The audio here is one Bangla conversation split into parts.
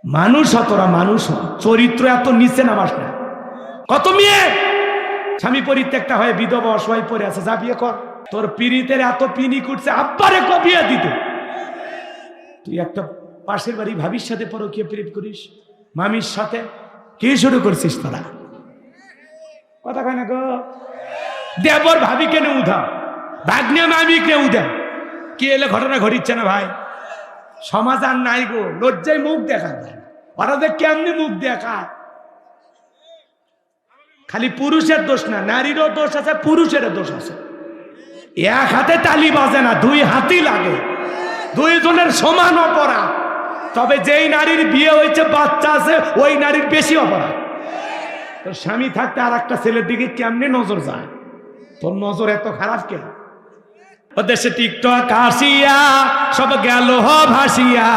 মানুষ তোরা মানুষ চরিত্র এত নিচে নামাস না। কত মেয়ে স্বামী পরিত্যক্তা হয়ে বিধবা অসহায় পড়ে আছে, যা বিয়ে কর। তোর পীড়িতের এত পিনি করছে আব্বারে বিয়ে দিতে, তুই একটা পাশের বাড়ি ভাবির সাথে পরকীয়া পীড়িত করিস, মামির সাথে কি শুরু করছিস তোরা? কথা কয় না গো। দেবর ভাবি কেন উধা, ভাগ্নে মামি কে উধা, কি এলে ঘটনা ঘটিচ্ছে না ভাই? সমাজ আর নাই গো, লজ্জায় মুখ দেখা যায়। ওরা যে কেমনি মুখ দেখায়, খালি পুরুষের দোষ না, নারীরও দোষ আছে, পুরুষেরও দোষ আছে। এক হাতে তালি বাজে না, দুই হাতই লাগে, দুইজনের সমান অপরাধ। তবে যেই নারীর বিয়ে হয়েছে, বাচ্চা আছে, ওই নারীর বেশি অপরাধ। তোর স্বামী থাকতে আর একটা ছেলের দিকে কেমনি নজর যায়? তোর নজর এত খারাপ কেন? ও দেশে টিকটক আসিয়া সব গেল ভাসিয়া,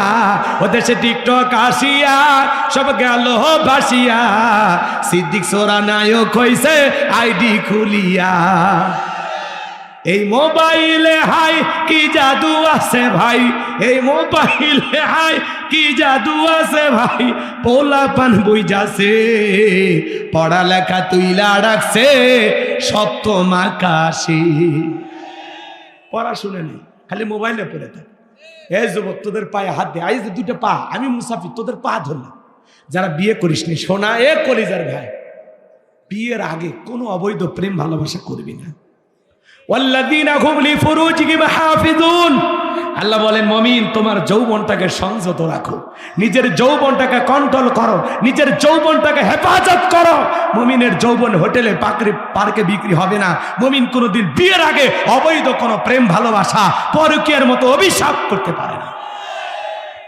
ও দেশে টিকটক আসিয়া সব গেল ভাসিয়া, সিদ্দিক সোরা নায়ক হইছে আইডি খুলিয়া। এই মোবাইলে হাই কি জাদু আছে ভাই, এই মোবাইলে হাই কি জাদু আছে ভাই, পোলা পান বই যাচ্ছে, পড়ালেখা তুইলা রাখছে সপ্তম আকাশে। পড়াশুনে নেই, খালি মোবাইলে পড়ে থাকে। এই যুবক, তোদের পায়ে হাত দে, আইজ দুটো পা, আমি মুসাফির, তোদের পা ধরলাম। যারা বিয়ে করিসনি সোনা, এ কলিজার ভাই, বিয়ের আগে কোনো অবৈধ প্রেম ভালোবাসা করবি না। ওয়াল্লাযীনা হুম লিফুরুজিহিম হাফিজুন, আল্লাহ বলেন মুমিন তোমার যৌবনটাকে সংযত রাখো, নিজের যৌবনটাকে কন্ট্রোল করো, নিজের যৌবনটাকে হেফাজত করো। মুমিনের যৌবন হোটেলে পার্কে বিক্রি হবে না। মুমিন কোনোদিন বিয়ের আগে অবৈধ কোনো প্রেম ভালোবাসা পরকীয়ার মতো অভিশাপ করতে পারে না।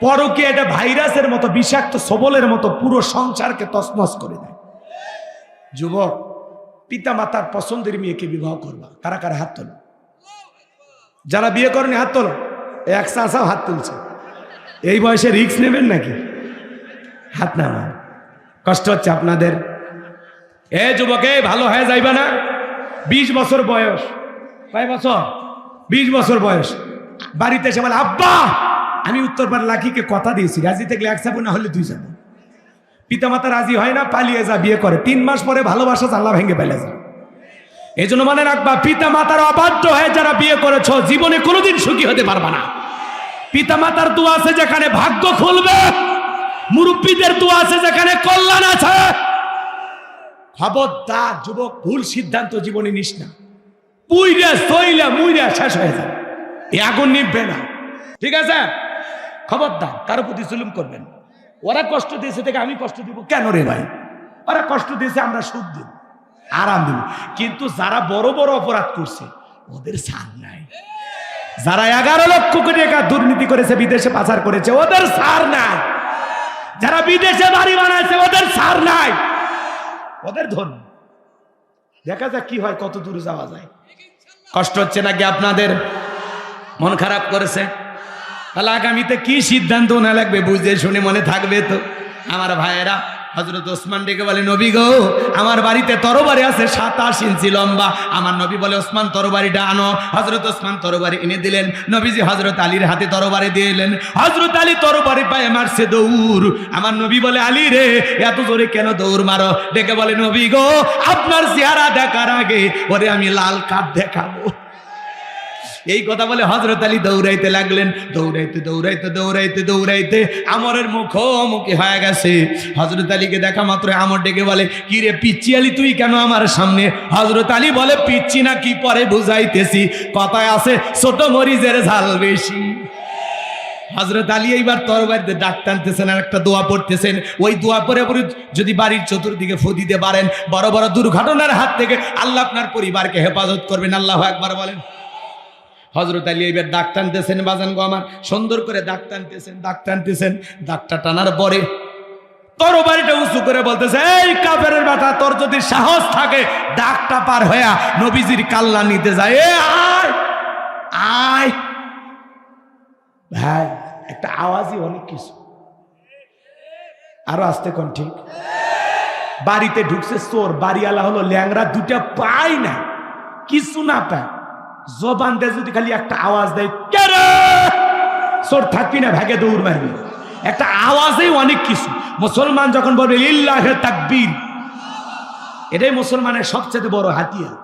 পরকীয়া এটা ভাইরাসের মতো বিষাক্ত, সবলের মতো পুরো সংসারকে তছনছ করে দেয়। যুবক, পিতা মাতার পছন্দের মেয়েকে বিবাহ করবা, কারা কারা হাত তোলো? যারা বিয়ে করেনি হাত তোলো। এক চাষাও হাত তুলছে। এই বয়সে রিস্ক নেবেন নাকি? হাত নামান, কষ্ট হচ্ছে আপনাদের। এ যুবকে, ভালো হয়ে যাইবে না? 20 বছর বয়স, কয় বছর? 20 বছর বয়স, বাড়িতে এসে বলে আব্বা আমি উত্তরপাড়া লাখিকে কথা দিয়েছি, রাজি থাকলে 1 চাবো, না হলে 2 চাবো। পিতা মাতা রাজি হয় না, পালিয়ে যা, বিয়ে করে। 3 মাস পরে ভালোবাসা জানলা ভেঙে ফেলে যায়। এই জন্য মনে রাখবা, পিতা মাতার অবাধ্য হয়ে যারা বিয়ে করেছো, জীবনে কোনোদিন সুখী হতে পারবা না। পিতা মাতার দোয়া আছে যেখানে ভাগ্য খুলবে, মুরব্বীদের দোয়া আছে যেখানে কল্যাণ আছে। খবরদার যুবক, ভুল সিদ্ধান্ত জীবনে নিস না। পুইরা সইলা মুইরা শেষ হয়ে যায়, এই আগুন নিভবে না, ঠিক আছে? খবরদার কারো প্রতি জুলুম করবেন। ওরা কষ্ট দিয়েছে থেকে আমি কষ্ট দিব কেন রে ভাই? ওরা কষ্ট দিয়েছে, আমরা সুখ দিব, আরাম দিব। কিন্তু যারা বড় বড় অপরাধ করছে ওদের ছাড় নাই। যারা 11 লক্ষ কোটি টাকা দুর্নীতি করেছে, বিদেশে পাচার করেছে, ওদের ছাড় নাই। যারা বিদেশে বাড়ি বানাইছে ওদের ছাড় নাই, ওদের ধর্ম। দেখা যাক কি হয়, কত দূর যাওয়া যায়। কষ্ট হচ্ছে নাকি আপনাদের? মন খারাপ করেছে? তাহলে আগামীতে কি সিদ্ধান্ত না লাগবে বুঝে শুনে মনে থাকবে তো। আমার ভাইয়েরা, হযরত ওসমান ডেকে বলে নবী গো, আমার বাড়িতে তরবারি আছে 27 ইঞ্চি লম্বা। আমার নবী বলে ওসমান তরবারিটা আনো। হযরত ওসমান তরবারি এনে দিলেন। নবীজি হযরত আলীর হাতে তরবারি দিলেন। হযরত আলী তরবারি পায়ে মারছে দৌড়। আমার নবী বলে আলী রে, এত জোরে কেন দৌড় মারো? ডেকে বলে নবী গো, আপনার চেহারা দেখার আগে ওরে আমি লাল কার্ড দেখাবো। এই কথা বলে হযরত আলী দৌড়াইতে লাগলেন। দৌড়াইতে দৌড়াইতে দৌড়াইতে দৌড়াইতে আমরের মুখোমুখি হয়ে গেছে। হযরত আলীকে দেখা মাত্র আমর ডেকে বলে, কি রে পিচ্চি আলী, তুই কেন আমার সামনে? হযরত আলী বলে, পিচ্চি না কি পরে বুঝাইতেছি, কথায় আছে ছোট মরিচের ঝাল বেশি। হযরত আলী এইবার তরবারিতে ডাক টানতেছেন আর একটা দোয়া পড়তেছেন। ওই দোয়া পরে পরে যদি বাড়ির চতুর্দিকে ফু দিতে পারেন, বড় বড় দুর্ঘটনার হাত থেকে আল্লাহ আপনার পরিবারকে হেফাজত করবেন। আল্লাহু আকবার বলেন। হযরত আলী এবার দাগ টানতেছেন, বাজান গো আমার, সুন্দর করে দাগ টানতেছেন, দাগ টানতেছেন। দাগটা টানার পরে তরবারিটা উঁচু করে বলতেছে, এই কাফেরের বেটা, তোর যদি সাহস থাকে দাগটা পার হইয়া নবীজির কাল্লা নিতে যায়, এ আয় আয়। ভাই, একটা আওয়াজই অনেক কিছু। আরো আসতে কোন ঠিক? বাড়িতে ঢুকছে চোর, বাড়িওয়ালা হলো ল্যাংরা, দুটা পায় না, কিছু না পায়। জবান দিয়ে যদি খালি একটা আওয়াজ দেয়, কে রে, চোর থাকবি না, ভাগে দৌড় মারবি। একটা আওয়াজেই অনেক কিছু। মুসলমান যখন বলে লিল্লাহে তাকবীর, এটাই মুসলমানের সবচেয়ে বড় হাতিয়ার।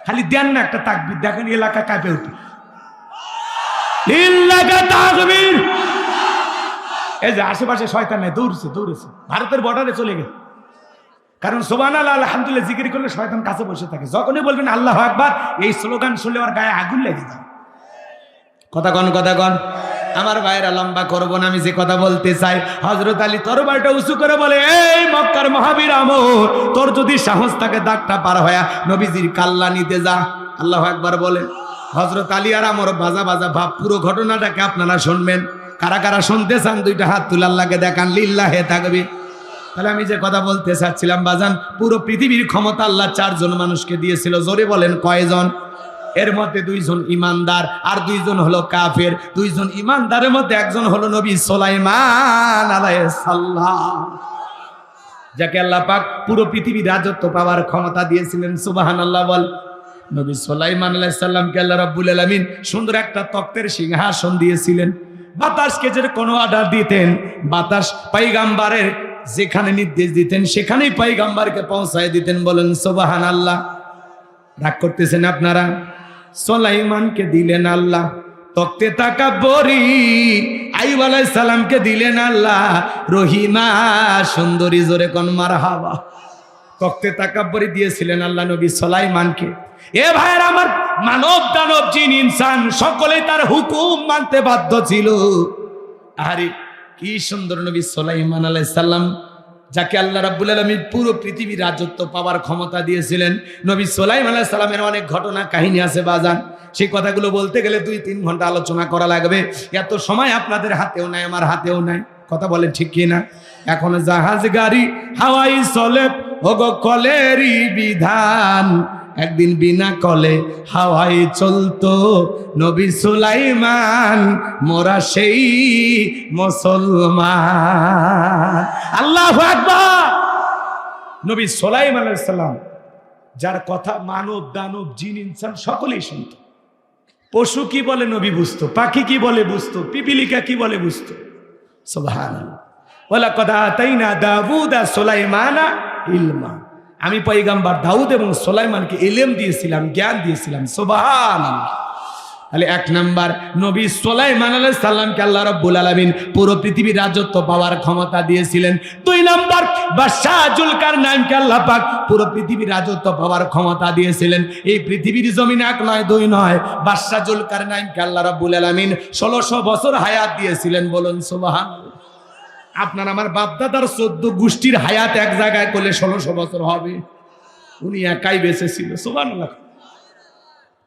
খালি দেন না একটা তাকবীর, দেখেন এলাকা কাঁপে উঠে। লিল্লাহে তাকবীর, এই যে আশেপাশে শয়তান নাই, দৌড়েছে ভারতের বর্ডারে চলে গেছে। কারণ সুবহানাল্লাহ আলহামদুলিল্লাহ জিকির করলে শয়তান কাছে বসে থাকে। যখনই বলবেন আল্লাহু আকবার, এই স্লোগান শুনলে ওর গায়ে আগুন লেগে যায়। কথা কন আমার ভাইয়েরা, লম্বা করব না, আমি যে কথা বলতে চাই, হযরত আলী তরবারটা উঁচু করে বলে, এই মক্কার মহাবীর আমর, তোর যদি সাহস থাকে দাগটা পার হয়া নবীজির কাল্লা নিতে যা। আল্লাহু আকবার বলে। হযরত আলী আর আমর বাজা ভাব, পুরো ঘটনাটাকে আপনারা শুনবেন। কারা কারা শুনতে চান দুইটা হাত তুলে আল্লাহকে দেখান, লিল্লাহে তাকবীর। তাহলে আমি যে কথা বলতে চাচ্ছিলাম বাজান, পুরো পৃথিবীর ক্ষমতা আল্লাহ 4 জন মানুষকে দিয়েছিল। জোরে বলেন কয়জন? এর মধ্যে 2 জন ইমানদার আর 2 জন হলো কাফের। 2 জন ইমানদারের মধ্যে একজন হলো নবী সুলাইমান আলাইহিস সালাম, যাকে আল্লাহ পাক পুরো পৃথিবীর রাজত্ব পাওয়ার ক্ষমতা দিয়েছিলেন। সুবহানাল্লাহ বল। নবী সুলাইমান আলাইহিস সালামকে আল্লাহ রাব্বুল আলামিন সুন্দর একটা তক্তের সিংহাসন দিয়েছিলেন। বাতাসকে যে কোনো অর্ডার দিতেন, বাতাস পয়গম্বরের যেখানে নির্দেশ দিতেন সেখানেই পয়গম্বরকে পৌঁছায় দিতেন। বলেন সুবহানাল্লাহ। রাগ করতেছেন আপনারা? সুলাইমানকে দিলেন আল্লাহ তক্তে তাকাব্বরি, আইয়ুব আলাইহিস সালামকে দিলেন আল্লাহ রহিমা সুন্দরী। জোরে কোন মারহাবা। তক্তে তাকাব্বরি দিয়েছিলেন আল্লাহ নবী সুলাইমানকে। এ ভাইয়ের আমার, মানব দানব জিন ইনসান সকলেই তার হুকুম মানতে বাধ্য ছিল। আরে কি সুন্দর নবী সুলাইমান আলাইহিস সালাম, যাকে আল্লাহ রাব্বুল আলামিন পুরো পৃথিবীর রাজত্ব পাওয়ার ক্ষমতা দিয়েছিলেন। নবী সুলাইমান আলাইহিস সালামের অনেক ঘটনা কাহিনী আছে বাজান, সেই কথাগুলো বলতে গেলে 2-3 ঘন্টা আলোচনা করা লাগবে। এত সময় আপনাদের হাতেও নাই, আমার হাতেও নাই। কথা বলেন ঠিক কি না? এখন জাহাজ গাড়ি হাওয়াই চলে, ওগো কলেরই বিধান। একদিন বিনা কলে হাওয়াই চলতো নবী সুলাইমান, মোরা সেই মুসলমান। আল্লাহু আকবার। নবী সুলাইমান আলাইহিস সালাম, যার কথা মানব দানব জিন ইনসান সকলেই শুনত। পশু কি বলে নবী বুঝতো, পাখি কি বলে বুঝতো, পিপিলিকা কি বলে বুঝতো। সুবহানাল্লাহ। ওয়ালাকাদ আতাইনা দাউদা সুলাইমানা ইলমা, আমি পয়গম্বর দাউদ এবং সুলাইমানকে ইলম দিয়েছিলাম, জ্ঞান দিয়েছিলাম। সুবহানাল্লাহ। তাহলে 1 নাম্বার, নবী সুলাইমান আলাইহিস সালামকে আল্লাহ রাব্বুল আলামিন পুরো পৃথিবীর রাজত্ব পাওয়ার ক্ষমতা দিয়েছিলেন। 2 নাম্বার, বাদশা জুলকারনাইনকে আল্লাহ পাক পুরো পৃথিবীর রাজত্ব পাওয়ার ক্ষমতা দিয়েছিলেন। এই পৃথিবীর জমিনে 1 নয় 2 নয়, বাদশা জুলকারনাইনকে আল্লাহ রাব্বুল আলামিন 1600 বছর হায়াত দিয়েছিলেন। বলুন সুবহানাল্লাহ। আপনার আমার বাপদাদার 14 গোষ্ঠীর হায়াত এক জায়গায় করলে 1600 বছর হবে, উনি একাই বেঁচে ছিল। সুবহানাল্লাহ।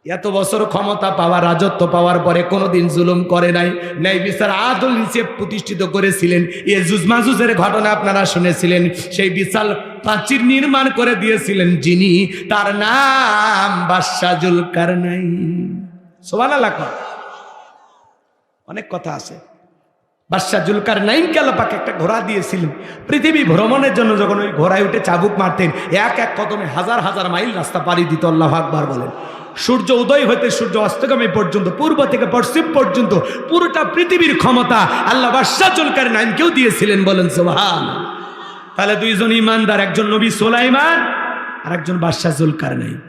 এত বছর ক্ষমতা পাওয়া, রাজত্ব পাওয়ার পরে কোনোদিন জুলুম করে নাই, ন্যায় বিচার আদল নিচে প্রতিষ্ঠিত করেছিলেন। ইয়াজুজ মাজুজের ঘটনা আপনারা শুনেছিলেন। সেই বিশাল প্রাচীর নির্মাণ করে দিয়েছিলেন যিনি, তার নাম বাদশা জুলকারনাইন। সুবহানাল্লাহ। অনেক কথা আছে। বাদশা জুলকারনাইনকে আল্লাহ পাক একটা ঘোড়া দিয়েছিলেন পৃথিবী ভ্রমণের জন্য। যখন ওই ঘোড়ায় উঠে চাবুক মারতেন, এক কদমে হাজার হাজার মাইল রাস্তা পাড়ি দিত। আল্লাহু আকবার বলেন। সূর্য উদয় হতে সূর্য অস্তগামী পর্যন্ত, পূর্ব থেকে পশ্চিম পর্যন্ত পুরোটা পৃথিবীর ক্ষমতা আল্লাহ বাদশা জুলকারনাইনকেও দিয়েছিলেন। বলেন সুবহানাল্লাহ। তাহলে 2 জন ইমানদার, একজন নবী সুলাইমান আর একজন বাদশা জুলকারনাইন।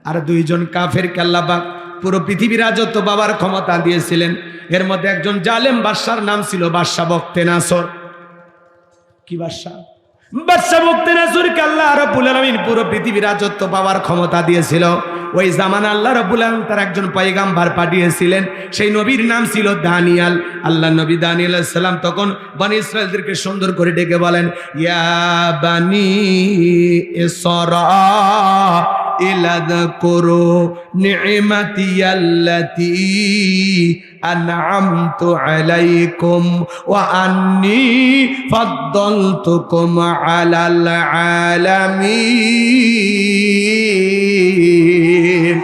আর 2 জন কাফেরকে আল্লাহ পাক পুরো পৃথিবীর রাজত্ব বাবার ক্ষমতা দিয়েছিলেন। এর মধ্যে একজন জালেম বাদশার নাম ছিল বাদশা বখতেনাসর। কি বাদশা? বাদশা বখতেনাসরকে আল্লাহ রাব্বুল আলামিন পুরো পৃথিবীর রাজত্ব পাওয়ার ক্ষমতা দিয়েছিল। ওই জামানা আল্লাহ রাব্বুল আলামিন তার একজন পয়গম্বর পাঠিয়েছিলেন, সেই নবীর নাম ছিল দানিয়াল। আল্লাহ নবী দানিয়াল আলাইহিস সালাম তখন বনি ইসরাঈলদেরকে সুন্দর করে ডেকে বলেন, ইয়া বানি ইসরাঈল আযকুরু নি'মাতিয়াল্লাতী আন'আমতু আলাইকুম ওয়া আন্নী ফাদ্দালতুকুম আলাল আলামিন।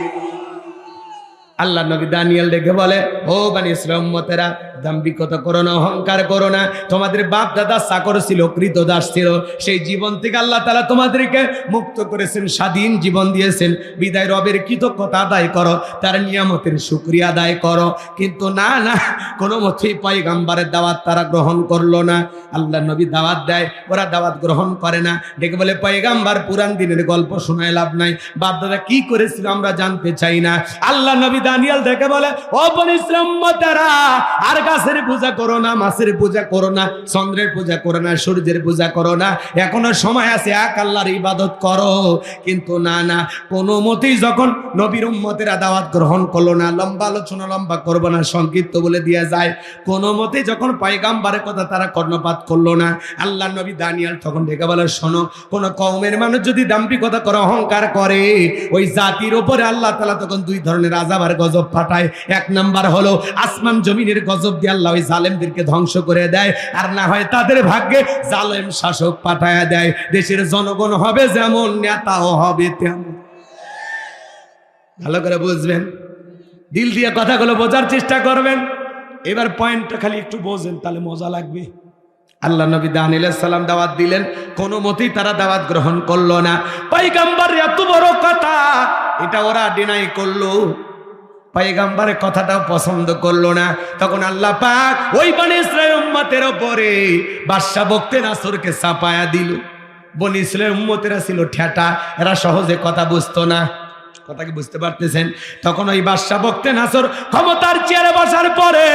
আল্লাহ নবী দানিয়েল ডেকে বলে, ও বনি ইসরাঈল উম্মতেরা, দাম্ভিকতা করো না, অহংকার করো না। তোমাদের বাপ দাদা চাকর ছিল, কৃতদাস ছিল, সেই জীবন থেকে আল্লাহ তাআলা তোমাদেরকে মুক্ত করেছেন, স্বাধীন জীবন দিয়েছেন। বিদায় রবের কৃতজ্ঞতা আদায় করো, তার নিয়ামতের শুকরিয়া আদায় করো। কিন্তু না না, কোনো মতেই পয়গম্বরের দাওয়াত তারা গ্রহণ করলো না। আল্লাহ নবী দাওয়াত দেয়, ওরা দাওয়াত গ্রহণ করে না। ডেকে বলে, পয়গম্বর পুরান দিনের গল্প শোনায় লাভ নাই, বাপ দাদা কি করেছিল আমরা জানতে চাই না। আল্লাহ নবী দানিয়েল ডেকে বলে, ও বনি ইসরাঈল উম্মতেরা, আর গাছের পূজা করো না, মাছের পূজা করো না, চন্দ্রের পূজা করো না, সূর্যের পূজা করো না, এখনো সময় আছে, এক আল্লাহর ইবাদত করো। কিন্তু না না, কোনো মতেই যখন নবীর উম্মতেরা দাওয়াত গ্রহণ করলো না, লম্বা আলোচনা লম্বা করবো না, সংক্ষিপ্ত বলে দিয়ে যায়, কোনো মতেই যখন পয়গম্বরের কথা তারা কর্ণপাত করলো না, আল্লাহ নবী দানিয়েল তখন ডেকে বলে, শোনো, কোন কওমের মানুষ যদি দাম্ভিকতা করে, অহংকার করে, ওই জাতির উপরে আল্লাহ তাআলা তখন দুই ধরনের আযাব আর গজব পাঠায়। এক নাম্বার হলো আসমান জমিনের গজব দিয়ে আল্লাহ ওই জালেমদেরকে ধ্বংস করে দেয়, আর না হয় তাদের ভাগ্যে জালেম শাসক পাঠায়া দেয়। দেশের জনগণ হবে যেমন, নেতাও হবে তেমন। ভালো করে বুঝবেন, দিল দিয়ে কথাগুলো বোঝার চেষ্টা করবেন। এবার পয়েন্টটা খালি একটু বোঝেন, তাহলে মজা লাগবে। আল্লাহ নবী দানিয়েল আলাইহিস সালাম দাওয়াত দিলেন, কোনো মতেই তারা দাওয়াত গ্রহণ করলো না। পয়গম্বর এত বড় কথা, এটা ওরা ডিনাই করলো, পয়গম্বরের কথাটাও পছন্দ করলো না। তখন আল্লাহ পাক ওই বনি ইসরাঈল উম্মতের উপরে বাদশা বক্তে নাসরকে চাপায়া দিল। বনি ইসরাঈল উম্মতেরা ছিল ঠেটা, এরা সহজে কথা বুঝতো না। কথা কি বুঝতে পারতেছেন? তখন ওই বাদশা বক্তে নাসর ক্ষমতার চেয়ারে বসার পরে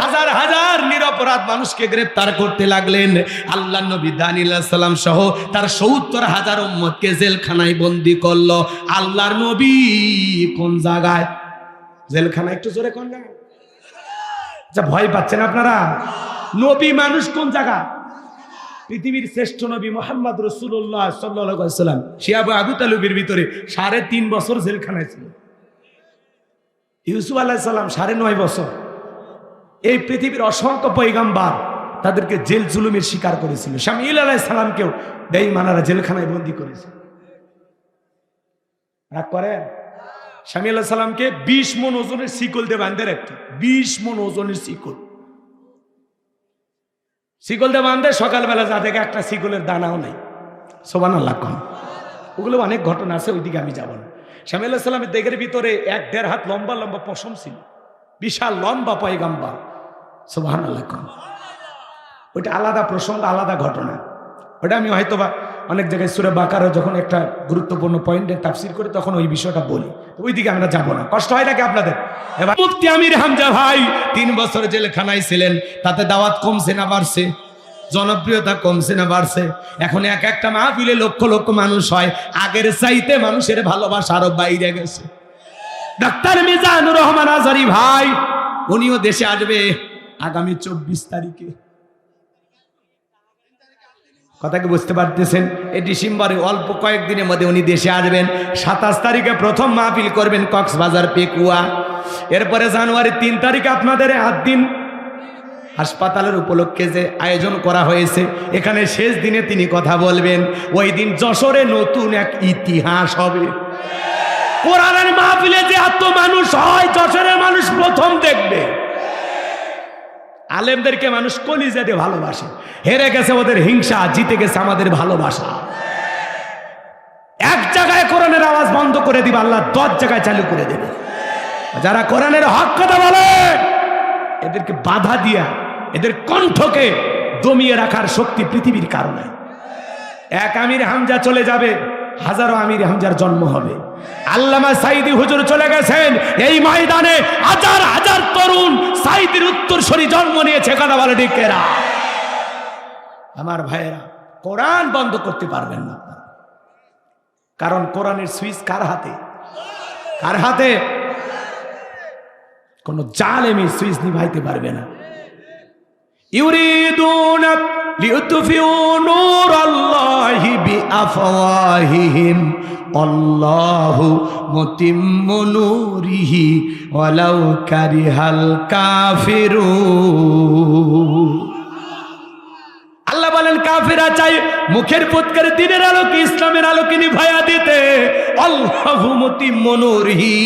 হাজার হাজার নিরপরাধ মানুষকে গ্রেফতার করতে লাগলেন। আল্লাহ নবী দানিয়েল আলাইহিস সালাম সহ তার ৭০,০০০ উম্মতকে জেলখানায় বন্দী করলো। আল্লাহর নবী কোন জায়গায়? জেলখানা। একটু জোরে কোন জায়গা? আচ্ছা, ভয় পাচ্ছেন আপনারা? নবী মানুষ কোন জায়গা? পৃথিবীর শ্রেষ্ঠ নবী মুহাম্মদ রাসূলুল্লাহ সাল্লাল্লাহু আলাইহি ওয়াসাল্লাম, সে আবু তালিবের ভিতরে ৩.৫ বছর জেলখানায় ছিল। ইউসুফ আলাইহিস সালাম ৯.৫ বছর। এই পৃথিবীর অসংখ্য পয়গম্বর তাদেরকে জেল জুলুমের শিকার করেছিল। শামীল আলাইহিস সালামকেও বেঈমানরা জেলখানায় বন্দী করেছে। রাগ করে? শামীল আলাইহিস সালামকে ২০ মণ ওজনের শিকল দিয়ে বাঁধে রাখত। ২০ মণ ওজনের শিকল দিয়ে বাঁধে, সকালবেলা যা দেখে একটা শিকলের দানাও নেই। সুবহানাল্লাহ। কম ওগুলো অনেক ঘটনা আছে, ওইদিকে আমি যাব না। শামীল আলাইহিস সালামের দেহের ভিতরে ১-১.৫ হাত লম্বা লম্বা পশম ছিল, বিশাল লম্বা পয়গম্বর। সুবহানাল্লাহ। কম ওইটা আলাদা প্রসঙ্গ, আলাদা ঘটনা। ওটা আমি হয়তোবা অনেক জায়গায় সূরা বাকারা যখন একটা গুরুত্বপূর্ণ পয়েন্টের তাফসীর করি তখন ওই বিষয়টা বলি, ওইদিকে আমরা যাব না। কষ্ট হয় নাকি আপনাদের? এবার মুফতি আমির হামজা ভাই ৩ বছর জেলখানায় ছিলেন, তাতে দাওয়াত কমছে না বাড়ছে? জনপ্রিয়তা কমছে না বাড়ছে? এখন এক একটা মাহফিলে লক্ষ লক্ষ মানুষ হয়, আগের চাইতে মানুষের ভালোবাসা আরো বাইরে গেছে। ডাক্তার মিজানুর রহমান আজহারী ভাই, উনিও দেশে আসবে আগামী ২৪ তারিখে। কথা কি বুঝতে পারতেছেন? এই ডিসেম্বরে অল্প কয়েকদিনের মধ্যে উনি দেশে আসবেন। ২৭ তারিখে প্রথম মাহফিল করবেন কক্সবাজার পেকুয়া। এরপরে জানুয়ারি ৩ তারিখে আপনাদের ৮ দিন হাসপাতালের উপলক্ষে যে আয়োজন করা হয়েছে, এখানে শেষ দিনে তিনি কথা বলবেন। ওই দিন যশোরে নতুন এক ইতিহাস হবে। কোরআনের মাহফিলে যে এত মানুষ হয়, যশোরের মানুষ প্রথম দেখবে। আলেমদেরকে মানুষ কলিজা দিয়ে ভালোবাসে। হেরে গেছে ওদের হিংসা, জিতে গেছে আমাদের ভালোবাসা। এক জায়গায় কোরআনের আওয়াজ বন্ধ করে দিবে, আল্লাহ ১০ জায়গায় চালু করে দেবে। যারা কোরআনের হক কথা বলে, এদেরকে বাধা দিয়া এদের কণ্ঠকে দমিয়ে রাখার শক্তি পৃথিবীর কারণে। এক আমির হামজা চলে যাবে, হাজারো আমির হামজার জন্ম হবে। আল্লামা সাইদি হুজুর চলে গেছেন, এই ময়দানে হাজার হাজার তরুণ সাইদির উত্তরসূরি জন্ম নিয়েছে। কথা বলে ঠিক এরা? আমার ভাইয়েরা, কোরআন বন্ধ করতে পারবেন না, কারণ কোরআনের সুইচ কার হাতে? কার হাতে? কোন জালেমি সুইচ নিভাইতে পারবে না। ইউরিদুনা লিউতফিউ নূরাল্লাহি বিআফওয়াহিহিম আল্লাহু মুতিম্মু নূরিহি ওয়ালাউ কারিহাল কাফিরুন। আল্লাহ বলেন কাফেররা চায় মুখের ফুৎকারে দ্বীনের আলোকে ইসলামের আলোকে নিভায়া দিতে। আল্লাহু মুতিম্মু নূরিহি,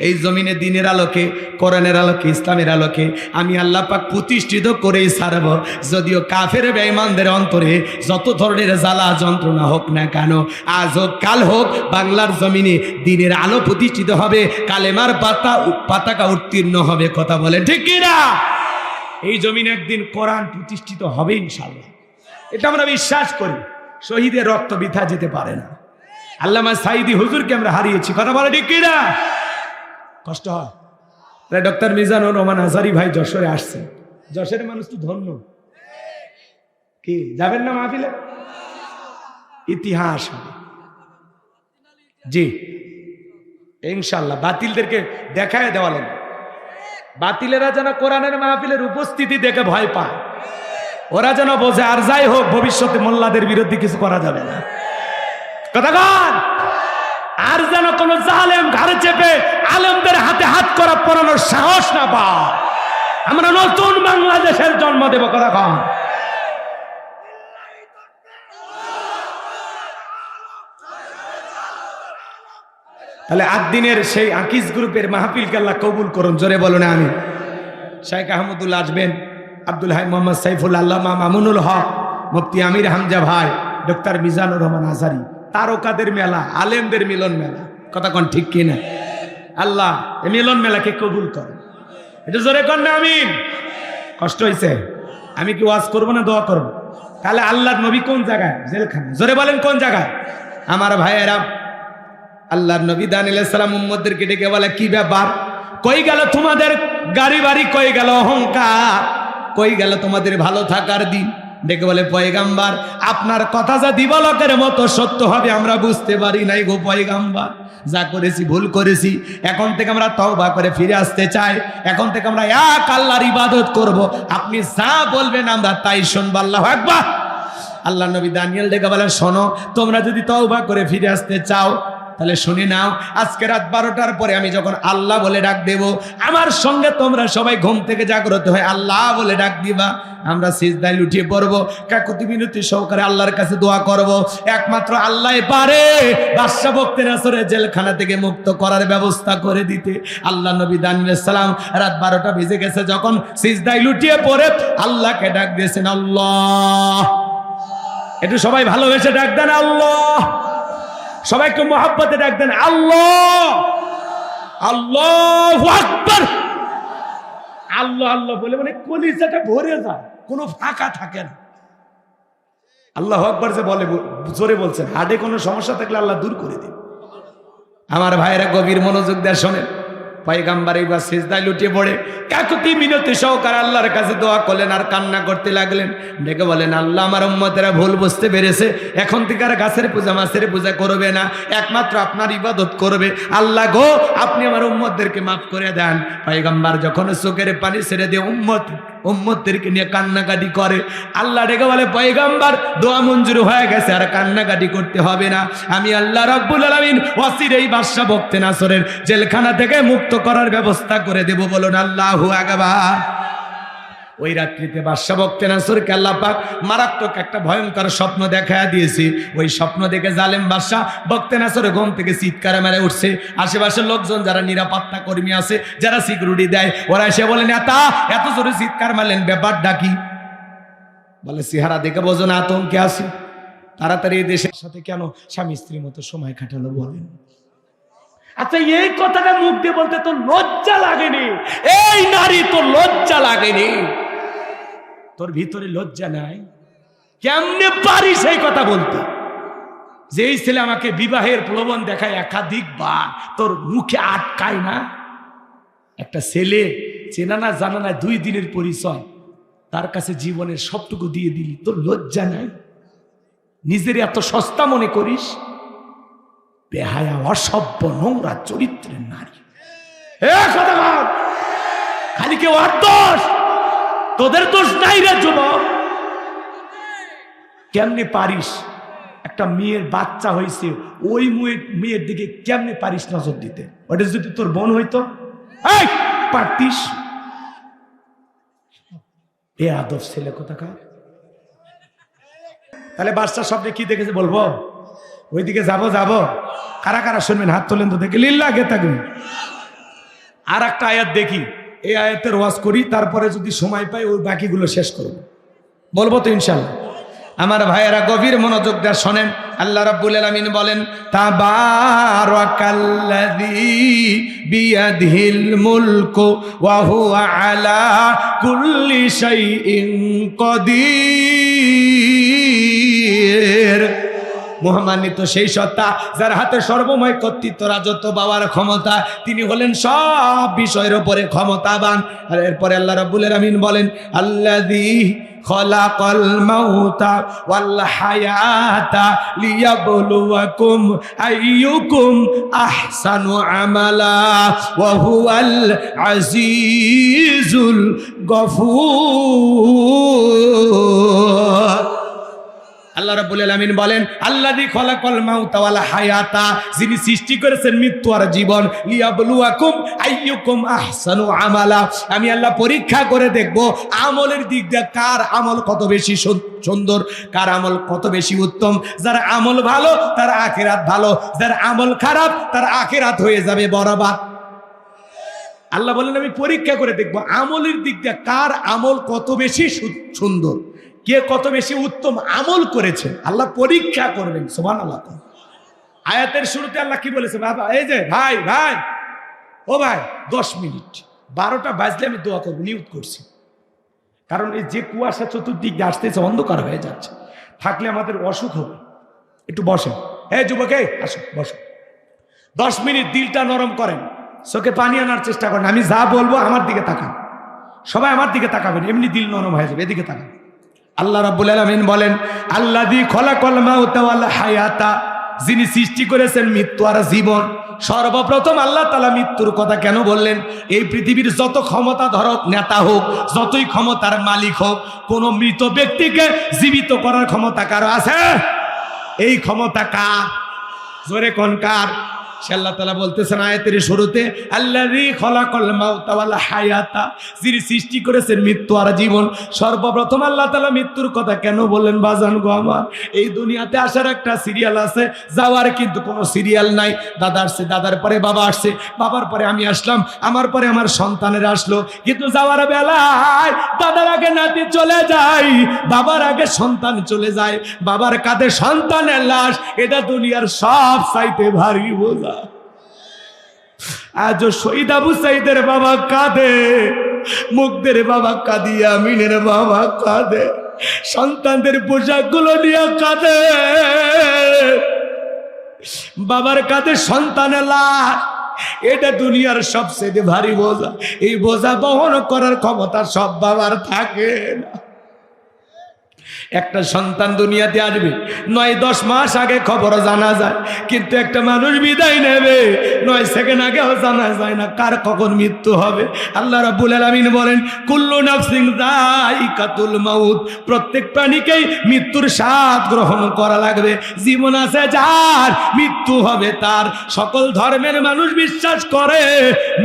এই জমিনে দ্বীনের আলোকে, কোরআনের আলোকে, ইসলামের আলোকে আমি আল্লাহ পাক প্রতিষ্ঠিত করেই ছাড়ব। যদিও কাফের বেঈমানদের অন্তরে যত ধরনের জ্বালা যন্ত্রণা হোক না কেন, আজ হোক কাল হোক, বাংলার জমিনে দ্বীনের আলো প্রতিষ্ঠিত হবে, কালেমার পতাকা উত্তীর্ণ হবে। কথা বলেন ঠিক কিনা? এই জমিনে একদিন কোরআন প্রতিষ্ঠিত হবে ইনশাআল্লাহ, এটা আমরা বিশ্বাস করি। শহীদের রক্ত বৃথা যেতে পারে না। আল্লামা সাঈদী হুজুরকে আমরা হারিয়েছি। কথা বলে ঠিক কিনা? কষ্ট হয়। ডক্টর মিজানুর রহমান আজহারী ভাই যশোরে আসছে। যশোরের মানুষ তো ধন্য। কি যাবেন না মাহফিলে? ইতিহাস হবে জি ইনশাআল্লাহ। বাতিলদেরকে দেখায় দেওয়া লাগবে। বাতিলেরা যেন কোরআনের মাহফিলের উপস্থিতি দেখে ভয় পায়, ওরা যেন বোঝে আর যাই হোক ভবিষ্যতে মোল্লাদের বিরুদ্ধে কিছু করা যাবে না। কথা বল। আর যেন কোন জালেম ঘাড়ে চেপে আলেমদের হাতে হাত করা পরানোর সাহস না পায়। আমরা নতুন বাংলাদেশের জন্ম দেব। কথা কন। তাহলে আদিনের সেই আকিজ গ্রুপের মাহফিলকে আল্লাহ কবুল করুন। জোরে বলো না আমি। শাইখ আহমদুল্লাহ আসবেন, আব্দুল হাই মোহাম্মদ সাইফুল, আল্লামা মামুনুল হক, মুফতি আমির হামজা ভাই, ডক্টর মিজানুর রহমান আজহারী। তারকাদের মেলা, আলেমদের মিলন মেলা। কথা কন ঠিক কিনা? আল্লাহ এই মিলন মেলাকে কবুল করেন। এটা জোরে কর না আমিন। কষ্ট হয়েছে? আমি কি ওয়াজ করবো না দোয়া করবো? তাহলে আল্লাহর নবী কোন জায়গায়? জেলখানা। জোরে বলেন কোন জায়গায়? আমার ভাইয়েরা, আল্লাহর নবী দানিয়েল আলাইহিস সালাম উম্মতদেরকে ডেকে বলে, কি ব্যাপার? কই গেল তোমাদের গাড়ি বাড়ি? কই গেল অহংকার? কই গেল তোমাদের ভালো থাকার দিন? ডেকে বলে, পয়গাম্বার আপনার কথা যা দিবালকের মতো সত্য হবে আমরা বুঝতে পারি নাই গো পয়গাম্বার। যা করেছি ভুল করেছি, এখন থেকে আমরা তওবা করে ফিরে আসতে চাই। এখন থেকে আমরা এক আল্লাহর ইবাদত করব। আপনি যা বলবেন আমরা তাই শুনবো। আল্লাহু আকবার। আল্লাহ নবী দানিয়েল ডেকে বলেন, শোনো, তোমরা যদি তওবা করে ফিরে আসতে চাও তাহলে শুনে নাও, আজকে রাত 12টার পরে আমি যখন আল্লাহ বলে ডাক দেব, আমার সঙ্গে তোমরা সবাই ঘুম থেকে জাগ্রত হয়ে আল্লাহ বলে ডাক দিবা। আমরা সিজদায় লুটিয়ে পড়বো, কাকুতি মিনতি সহকারে আল্লাহর কাছে দোয়া করব। একমাত্র আল্লাহই পারে বাদশা বখতিয়ার জেলখানা থেকে মুক্ত করার ব্যবস্থা করে দিতে। আল্লাহ নবী দানিয়েল আলাইহিস সালাম রাত 12টা বেজে গেছে যখন সিজদায় লুটিয়ে পড়ে আল্লাহকে ডাক দিয়েছেন, আল্লাহ। একটু সবাই ভালোবেসে ডাক দেন আল্লাহ। সবাই একটু মহব্বতে ডাক দেন আল্লাহ। আল্লাহু আকবার। আল্লাহ আল্লাহ বলে মানে কলিজাটা ভরে যায়, কোনো ফাঁকা থাকে না। আল্লাহু আকবার যে বলে, জোরে বলছেন, হাড়ে কোনো সমস্যা থাকলে আল্লাহ দূর করে দিন। আমার ভাইয়েরা গভীর মনোযোগ দিয়ে শোনেন। পয়গাম্বার এইবার সিজদায় লুটিয়ে পড়ে কাকুতি মিনতি সহকারে আল্লাহর কাছে দোয়া করলেন আর কান্না করতে লাগলেন। ডেকে বলেন, আল্লাহ আমার উম্মতেরা ভুল বুঝতে পেরেছে, এখন থেকে আর গাছের পূজা মাছের পূজা করবে না, একমাত্র আপনার ইবাদত করবে। আল্লাহ গো, আপনি আমার উম্মতদেরকে মাফ করে দেন। পয়গাম্বার যখন চোখের পানি ছেড়ে দিয়ে উম্মতদেরকে নিয়ে কান্নাকাটি করে, আল্লাহ ডেকে বলে, পয়গাম্বার দোয়া মঞ্জুর হয়ে গেছে, আর কান্নাকাটি করতে হবে না। আমি আল্লাহ রাব্বুল আলামিন অচিরেই বাদশা বখতিয়ার জেলখানা থেকে মুক্ত করার ব্যবস্থা করে দেব। বলুন আল্লাহু আকবার। ওই রাত্রিতে বাদশা বখতিয়ারকে আল্লাহ পাক মারাত্মক একটা ভয়ঙ্কর স্বপ্ন দেখায় দিয়েছে। ওই স্বপ্ন দেখে জালেম বাদশা বখতিয়ার ঘুম থেকে চিৎকার মেরে উঠছে। আশেপাশের লোকজন যারা নিরাপত্তা কর্মী আছে, যারা সিকিউরিটি দেয়, ওরা এসে বলে, নেতা এত জোরে চিৎকার মারলেন, ব্যাপারটা কি? বলে, চেহারা দেখে বোঝো না আতঙ্কে আছি। তাড়াতাড়ি এই দেশের সাথে কেন স্বামী স্ত্রীর মতো সময় কাটালো বলেন? আচ্ছা, এই কথাটা মুখ দিয়ে বলতে তো লজ্জা লাগেনি? এই নারী তো লজ্জা লাগেনি? তোর ভিতরে লজ্জা নাই? কেমনে পারিস এই কথা বলতে? যেই ছেলে আমাকে বিবাহের প্রলোভন দেখায় একাধিকবার, তোর মুখে আটকায় না? একটা ছেলে চেনা না জানা না 2 দিনের পরিচয়, তার কাছে জীবনের সবটুকু দিয়ে দিলি, তোর লজ্জা নাই? নিজের এত সস্তা মনে করিস? বেহায়া, অসভ্য, নোংরা চরিত্রের নারী। খালি কেউ আর দোষ, তোদের দোষ নাই রে যুবক। কেমনে পারিস? একটা মেয়ের বাচ্চা হয়েছে, ওই মেয়ের দিকে কেমনে পারিস নজর দিতে? ওটা যদি তোর বোন হইতো পারতিস? বেয়াদব ছেলে কোথাকার। তাহলে বাদশার স্বপ্নে কি দেখেছে বলবো? ওইদিকে যাব কারা কারা শুনবেন হাত তোলেন তো দেখি লিল্লাহি তাকবীর। আর একটা আয়াত দেখি, এই আয়াতের ওয়াজ করি, তারপরে যদি সময় পাই ওই বাকিগুলো শেষ করব, বলবো তো ইনশাআল্লাহ। আমার ভাইয়েরা গভীর মনোযোগ দিয়ে শোনেন। আল্লাহ রাব্বুল আলামিন বলেন, তাবারাকাল্লাযী বিয়াদিহিল মুলকু ওয়া হুয়া আলা কুল্লি শাইইন কাদির। মহামান্বিত সেই সত্তা যার হাতে সর্বময় কর্তৃত্ব, রাজত্ব, পাওয়ার ক্ষমতা, তিনি হলেন সব বিষয়ের উপরে ক্ষমতাবান। আর এরপরে আল্লাহ রাব্বুল আলামিন বলেন, আল্লাযী খলাকাল মাউতা ওয়াল হায়াতা লিয়াবলুয়াকুম আইয়ুকুম আহসানু আমালা ওয়া হুয়াল আজিজুল গফুর। আল্লাহ রাব্বুল আলামিন বলেন, আল্লাযী খলাকাল মাউতা ওয়াল হায়াতা, যিনি সৃষ্টি করেছেন মৃত্যু আর জীবন, লিয়াবলুয়াকুম আইয়ুকুম আহসানু আমালা, আমি আল্লাহ পরীক্ষা করে দেখব আমলের দিক দিয়ে কার আমল কত বেশি সুন্দর, কার আমল কত বেশি উত্তম। যার আমল ভালো তার আখিরাত ভালো, যার আমল খারাপ তার আখিরাত হয়ে যাবে বরবাদ। আল্লাহ বলেন আমি পরীক্ষা করে দেখব আমলের দিক দিয়ে কার আমল কত বেশি সুন্দর, কে কত বেশি উত্তম আমল করেছে, আল্লাহ পরীক্ষা করবেন। সুবহানাল্লাহ। আয়াতের শুরুতে আল্লাহ কি বলেছে? বাবা এই যে ভাই ও ভাই 10 মিনিট 12টা বাজলে আমি দোয়া করবো, নিয়ত করছি। কারণ এই যে কুয়াশা চতুর্দিক দিয়ে আসতেছে, অন্ধকার হয়ে যাচ্ছে, থাকলে আমাদের অসুখ হবে। একটু বসেন, এই যুবক আসো বসো, 10 মিনিট দিলটা নরম করেন, চোখে পানি আনার চেষ্টা করেন। আমি যা বলবো আমার দিকে তাকান, সবাই আমার দিকে তাকাবেন, এমনি দিল নরম হয়ে যাবে। এদিকে তাকান। আল্লাহ রাব্বুল আলামিন বলেন, আল্লাযী খলাকাল মাউতা ওয়াল হায়াতা, যিনি সৃষ্টি করেছেন মৃত্যু আর জীবন। সর্বপ্রথম আল্লাহ তাআলা মৃত্যুর কথা কেন বললেন? এই পৃথিবীর যত ক্ষমতা ধরক নেতা হোক, যতই ক্ষমতার মালিক হোক, কোন মৃত ব্যক্তিকে জীবিত করার ক্ষমতা কারো আছে? এই ক্ষমতা কার? জোরে কোন কার? সে আল্লাহ তাআলা বলতেছেন আয়াতের শুরুতে, আল্লাযী খলাকাল মাউতা ওয়াল হায়াতা, যিনি সৃষ্টি করেছেন মৃত্যু আর জীবন। সর্বপ্রথম আল্লাহ তাআলা মৃত্যুর কথা কেন বললেন? বাজান গো আমার, এই দুনিয়াতে আসার একটা সিরিয়াল আছে, যাওয়ার কিন্তু কোনো সিরিয়াল নাই। দাদা আসছে, দাদার পরে বাবা আসছে, বাবার পরে আমি আসলাম, আমার পরে আমার সন্তানের আসলো। কিন্তু যাওয়ার বেলায় দাদার আগে নাতি চলে যায়, বাবার আগে সন্তান চলে যায়, বাবার কাঁধে সন্তানের লাশ। এটা দুনিয়ার সব চাইতে ভারী বোঝা। আজ শহীদ আবু সাইদের বাবা কাঁদে, মুগ্ধের বাবা কাঁদিয়া, আমিনের বাবা কাঁদে, সন্তানদের পোশাকগুলো নিয়ে কাঁদে, বাবার কাঁধে সন্তানের লাশ। এটা দুনিয়ার সবচেয়ে ভারী বোঝা। এই বোঝা বহন করার ক্ষমতা সব বাবার থাকে না। একটা সন্তান দুনিয়াতে আসবে, 9-10 মাস আগে খবর জানা যায়, কিন্তু একটা মানুষ বিদায় নেবে 9 সেকেন্ড আগেও জানা যায় না কার কখন মৃত্যু হবে। আল্লাহ রাব্বুল আলামিন বলেন, কুল্লু নাফসিন যায়িকাতুল মাউত, প্রত্যেক প্রাণীকেই মৃত্যুর স্বাদ গ্রহণ করা লাগবে। জীবন আছে যার, মৃত্যু হবে তার। সকল ধর্মের মানুষ বিশ্বাস করে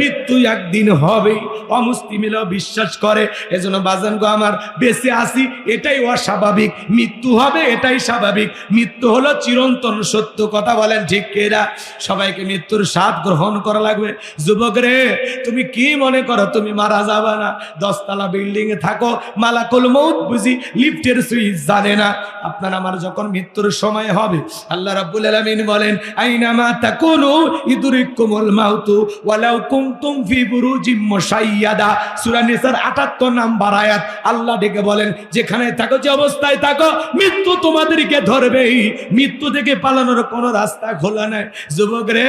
মৃত্যু একদিন হবে, অমুসলিমেরাও বিশ্বাস করে। এজন্য বাজান গো আমার, বেঁচে আসি এটাই অস্বাভাবিক, মৃত্যু হবে এটাই স্বাভাবিক। মৃত্যু হলো চিরন্তন সত্য। কথা বলেন ঠিক কিনা? সবাইকে মৃত্যুর স্বাদ গ্রহণ করা লাগবে। যুবক রে, তুমি কি মনে করো তুমি মারা যাবে না? 10 তলা বিল্ডিং এ থাকো, মালাকুল মউত বুঝি লিফটের সুইচ জানে না? আপনার আমার যখন মৃত্যুর সময় হবে, আল্লাহ রাব্বুল আলামিন বলেন, আইনামা তাকুনু ইদরিকুমুল মাউতু ওয়ালাউ কুনতুম ফি বুরুজিম মুশাইয়াদা। সূরা নিসার 78 নম্বর আয়াত। আল্লাহ ডেকে বলেন, যেখানে থাকো, যে অবস্থায় থাকো, মৃত্যু তোমাদেরকে ধরবেই। মৃত্যু থেকে পালানোর কোনো রাস্তা খোলা নাই। যুবক রে,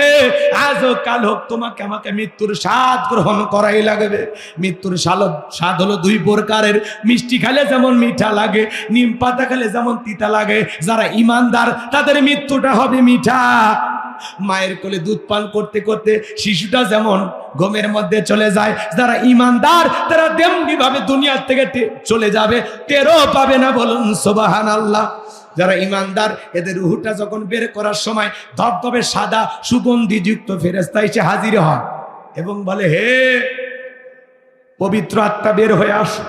আজ হোক কাল হোক, তোমাকে আমাকে মৃত্যুর স্বাদ গ্রহণ করাই লাগবে। মৃত্যুর স্বাদ হলো 2 প্রকারের। মিষ্টি খেলে যেমন মিঠা লাগে, নিম পাতা খেলে যেমন তিতা লাগে। যারা ইমানদার তাদের মৃত্যুটা হবে মিঠা। মায়ের কোলে দুধ পান করতে করতে শিশুটা যেমন ঘুমের মধ্যে চলে যায়, যারা ইমানদার তারা তেমনি ভাবে দুনিয়া থেকে চলে যাবে, টেরও পাবে না। বলুন সুবহানাল্লাহ। যারা ইমানদার, এদের রূহটা যখন বের করার সময় ধবধবে সাদা সুগন্ধিযুক্ত ফেরেশতা এসে হাজির হয় এবং বলে, হে পবিত্র আত্মা বের হয়ে আসো।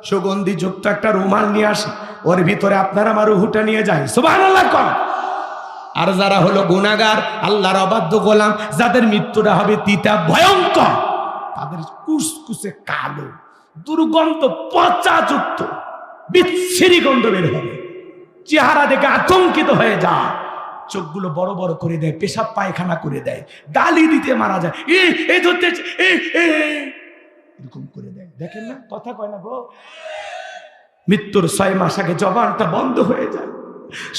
সুগন্ধি যুক্ত একটা রুমাল নিয়ে আসি, ওর ভিতরে আপনার আমার রুহুটা নিয়ে যায়। সুবহানাল্লাহ কোন। আর যারা হলো গুনাহগার, আল্লাহর অবাধ্য গোলাম, যাদের মৃত্যুটা হবে তিতা ভয়ঙ্কর, তাদের কুসকুসে কালো দুর্গন্ধ পচাযুক্ত বিচ্ছিরি গন্ধ বের হবে, চেহারা দেখে আতঙ্কিত হয়ে যায়, চোখগুলো বড় বড় করে দেয়, পেশাব পায়খানা করে দেয়, গালি দিতে মারা যায়, এই ধরতে এরকম করে দেয়। দেখেন না, কথা কয় না গো। মৃত্যুর 6 মাস আগে জবানটা বন্ধ হয়ে যায়,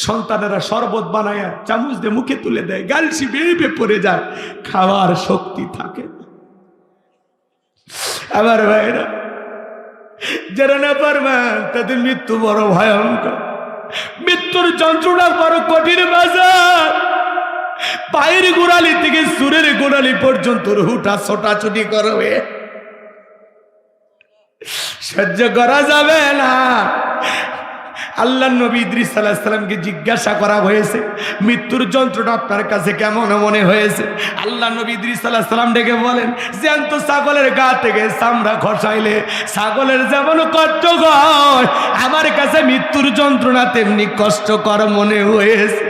সন্তানেরা শরবত বানায় চামচ দিয়ে মুখে তুলে দেয়, গালসি বেয়ে পড়ে যায়, খাওয়ার শক্তি থাকে না। আমার ভাইরা, যারা না পারবেন তাদের মৃত্যু বড় ভয়ঙ্কর, মৃত্যুর যন্ত্রণা বড় কঠিন বাজার। পায়ের গোড়ালি থেকে সুরের গোড়ালি পর্যন্ত রুহুটা ছোটাছুটি করবে, সহ্য করা যাবে না। আল্লাহ নবী ইদ্রিস আলাইহিস সালামকে জিজ্ঞাসা করা হয়েছে, মৃত্যুর যন্ত্রটা আপনার কাছে কেমন মনে হয়েছে? আল্লাহ নবী ইদ্রিস আলাইহিস সালাম ডেকে বলেন, জ্যান্ত ছাগলের গা থেকে চামড়া খসাইলে ছাগলের যেমন কষ্ট হয়, আমার কাছে মৃত্যুর যন্ত্রণা তেমনি কষ্টকর মনে হয়েছে।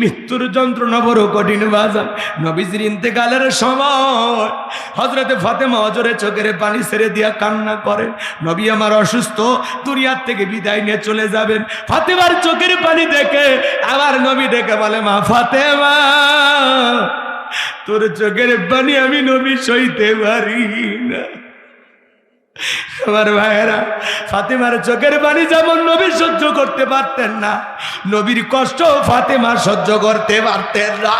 মৃত্যুর যন্ত্রণা বড় কঠিন বাজার। নবীজির ইন্তেকালের সময় হযরতে ফাতেমা অজরে চোখের পানি ছেড়ে দিয়া কান্না করেন, নবী আমার অসুস্থ, দুনিয়ার থেকে বিদায় নিয়ে চলে যাবেন। ফাতেমার চোখের পানি দেখে আবার নবী ডেকে বলে, মা ফাতেমা, তোর চোখের পানি আমি নবী সইতে পারি না। আমার ভাইয়েরা, ফাতেমার চোখের পানি যেমন নবী সহ্য করতে পারতেন না, নবীর কষ্ট ফাতেমা সহ্য করতে পারতেন না।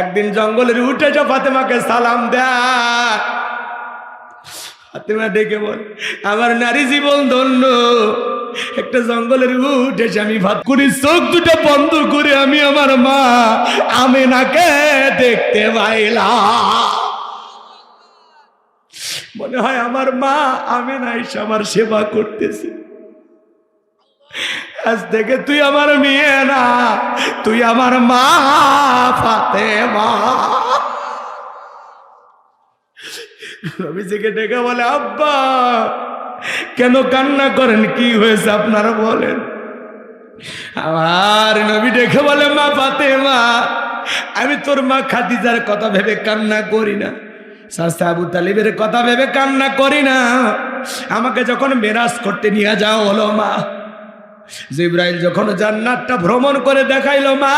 একদিন জঙ্গলের উঠে যা ফাতেমাকে সালাম দেয়, ফাতেমা ডেকে বল, আমার নারী জীবন ধন্য। একটা জঙ্গলের উঠে আমি ভাত করি, চোখ দুটো বন্ধ করে আমি আমার মা আমেনাকে দেখতে পাইলাম। মনে হয় আমার মা আমেনা এসে আমার সেবা করতেছে। আজ থেকে তুই আমার মেয়ে না, তুই আমার মা ফাতেমা। নবীজিকে ডেকে বলে, আব্বা কেন কান্না করেন, কি হয়েছে আপনারা বলেন। আমার নবী ডেকে বলে, মা ফাতেমা, আমি তোর মা খাদিজার কথা ভেবে কান্না করি না, চাচা আবু তালিবের কথা ভেবে কান্না করি না। আমাকে যখন মেরাজ করতে নিয়ে যাও হলো মা, জিবরাইল যখন জান্নাতটা ভ্রমণ করে দেখাইলো মা,